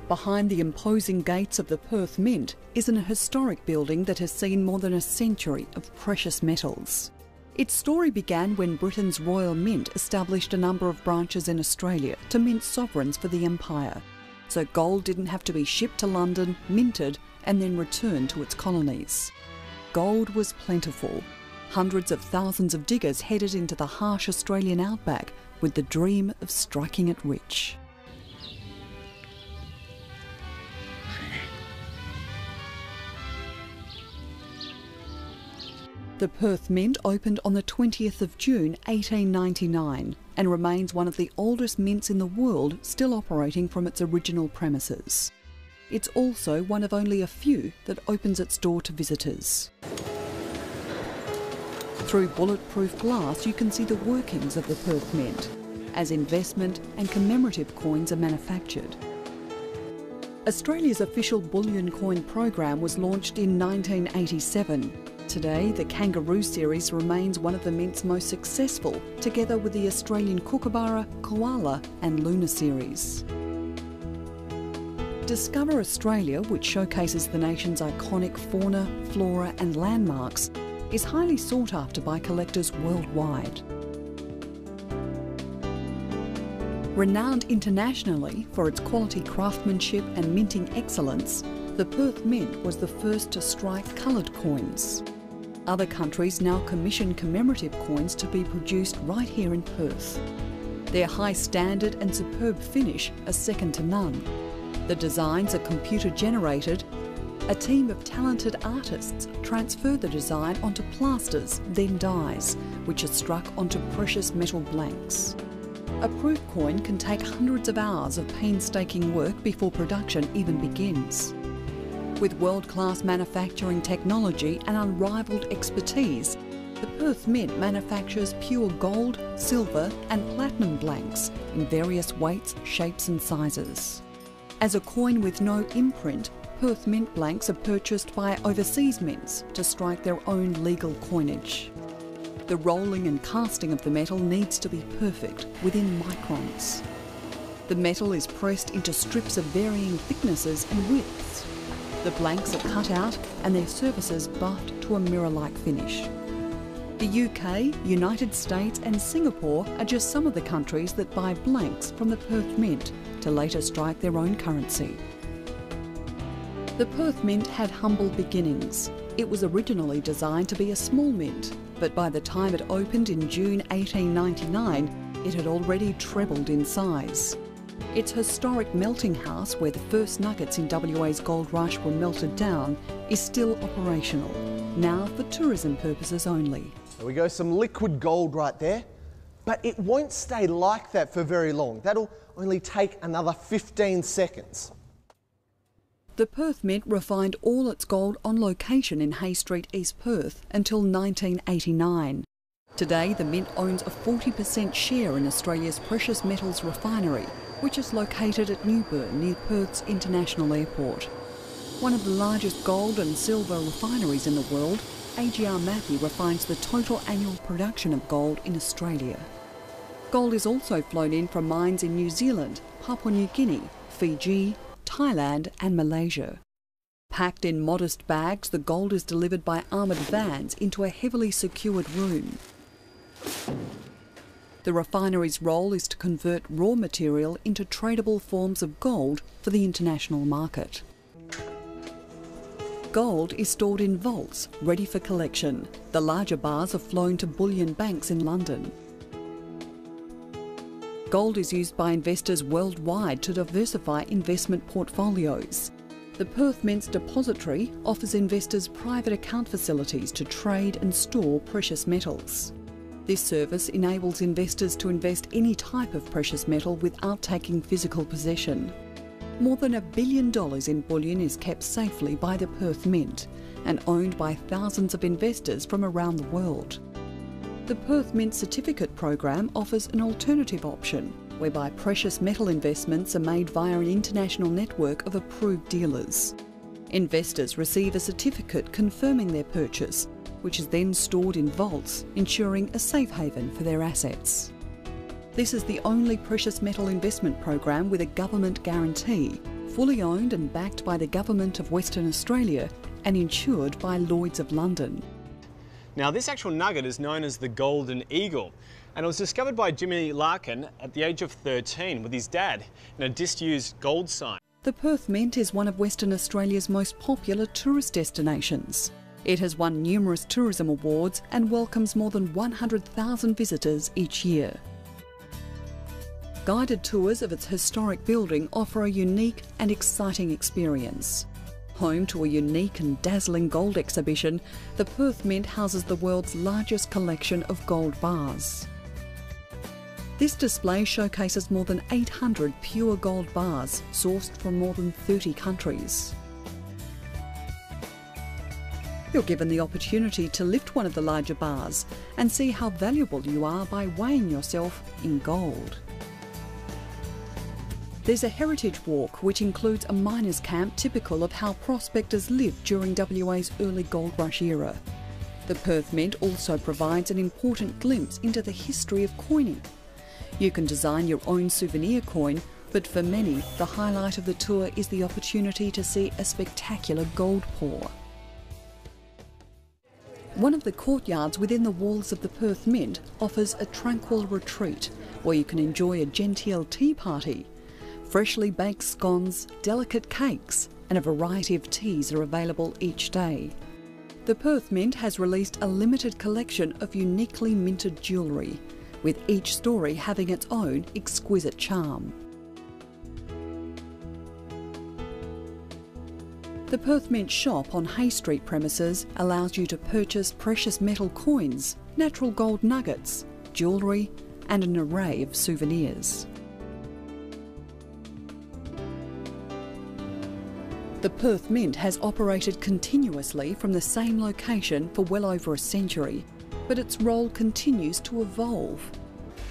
Behind the imposing gates of the Perth Mint is an historic building that has seen more than a century of precious metals. Its story began when Britain's Royal Mint established a number of branches in Australia to mint sovereigns for the Empire. So gold didn't have to be shipped to London, minted, and then returned to its colonies. Gold was plentiful. Hundreds of thousands of diggers headed into the harsh Australian outback with the dream of striking it rich. The Perth Mint opened on the 20th of June 1899 and remains one of the oldest mints in the world still operating from its original premises. It's also one of only a few that opens its door to visitors. Through bulletproof glass you can see the workings of the Perth Mint as investment and commemorative coins are manufactured. Australia's official bullion coin program was launched in 1987. Today, the Kangaroo series remains one of the Mint's most successful, together with the Australian Kookaburra, Koala and Luna series. Discover Australia, which showcases the nation's iconic fauna, flora and landmarks, is highly sought after by collectors worldwide. Renowned internationally for its quality craftsmanship and minting excellence, the Perth Mint was the first to strike coloured coins. Other countries now commission commemorative coins to be produced right here in Perth. Their high standard and superb finish are second to none. The designs are computer generated. A team of talented artists transfer the design onto plasters, then dies, which are struck onto precious metal blanks. A proof coin can take hundreds of hours of painstaking work before production even begins. With world-class manufacturing technology and unrivalled expertise, the Perth Mint manufactures pure gold, silver and platinum blanks in various weights, shapes and sizes. As a coin with no imprint, Perth Mint blanks are purchased by overseas mints to strike their own legal coinage. The rolling and casting of the metal needs to be perfect, within microns. The metal is pressed into strips of varying thicknesses and widths. The blanks are cut out and their surfaces buffed to a mirror-like finish. The UK, United States and Singapore are just some of the countries that buy blanks from the Perth Mint to later strike their own currency. The Perth Mint had humble beginnings. It was originally designed to be a small mint, but by the time it opened in June 1899, it had already trebled in size. Its historic melting house, where the first nuggets in WA's gold rush were melted down, is still operational, now for tourism purposes only. There we go, some liquid gold right there. But it won't stay like that for very long. That'll only take another 15 seconds. The Perth Mint refined all its gold on location in Hay Street, East Perth until 1989. Today, the Mint owns a 40% share in Australia's precious metals refinery, which is located at Newburn near Perth's International Airport. One of the largest gold and silver refineries in the world, AGR Mathey refines the total annual production of gold in Australia. Gold is also flown in from mines in New Zealand, Papua New Guinea, Fiji, Thailand and Malaysia. Packed in modest bags, the gold is delivered by armoured vans into a heavily secured room. The refinery's role is to convert raw material into tradable forms of gold for the international market. Gold is stored in vaults, ready for collection. The larger bars are flown to bullion banks in London. Gold is used by investors worldwide to diversify investment portfolios. The Perth Mint's depository offers investors private account facilities to trade and store precious metals. This service enables investors to invest any type of precious metal without taking physical possession. More than $1 billion in bullion is kept safely by the Perth Mint and owned by thousands of investors from around the world. The Perth Mint Certificate program offers an alternative option whereby precious metal investments are made via an international network of approved dealers. Investors receive a certificate confirming their purchase, which is then stored in vaults, ensuring a safe haven for their assets. This is the only precious metal investment program with a government guarantee, fully owned and backed by the Government of Western Australia and insured by Lloyd's of London. Now, this actual nugget is known as the Golden Eagle, and it was discovered by Jimmy Larkin at the age of 13 with his dad in a disused gold sign. The Perth Mint is one of Western Australia's most popular tourist destinations. It has won numerous tourism awards and welcomes more than 100,000 visitors each year. Guided tours of its historic building offer a unique and exciting experience. Home to a unique and dazzling gold exhibition, the Perth Mint houses the world's largest collection of gold bars. This display showcases more than 800 pure gold bars sourced from more than 30 countries. You're given the opportunity to lift one of the larger bars and see how valuable you are by weighing yourself in gold. There's a heritage walk which includes a miners' camp typical of how prospectors lived during WA's early gold rush era. The Perth Mint also provides an important glimpse into the history of coining. You can design your own souvenir coin, but for many, the highlight of the tour is the opportunity to see a spectacular gold pour. One of the courtyards within the walls of the Perth Mint offers a tranquil retreat where you can enjoy a genteel tea party. Freshly baked scones, delicate cakes and a variety of teas are available each day. The Perth Mint has released a limited collection of uniquely minted jewellery, with each story having its own exquisite charm. The Perth Mint shop on Hay Street premises allows you to purchase precious metal coins, natural gold nuggets, jewellery and an array of souvenirs. The Perth Mint has operated continuously from the same location for well over a century, but its role continues to evolve.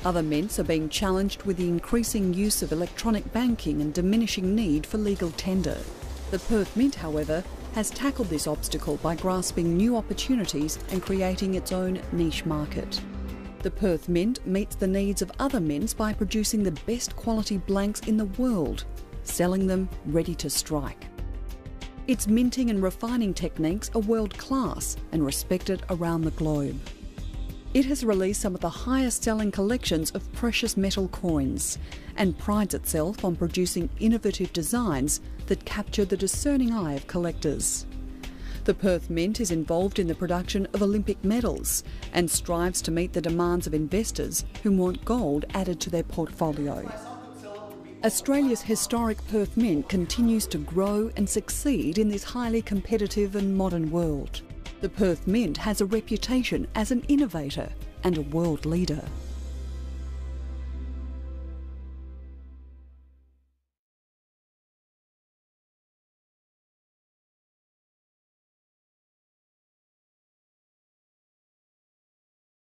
Other mints are being challenged with the increasing use of electronic banking and diminishing need for legal tender. The Perth Mint, however, has tackled this obstacle by grasping new opportunities and creating its own niche market. The Perth Mint meets the needs of other mints by producing the best quality blanks in the world, selling them ready to strike. Its minting and refining techniques are world-class and respected around the globe. It has released some of the highest-selling collections of precious metal coins and prides itself on producing innovative designs that capture the discerning eye of collectors. The Perth Mint is involved in the production of Olympic medals and strives to meet the demands of investors who want gold added to their portfolio. Australia's historic Perth Mint continues to grow and succeed in this highly competitive and modern world. The Perth Mint has a reputation as an innovator and a world leader.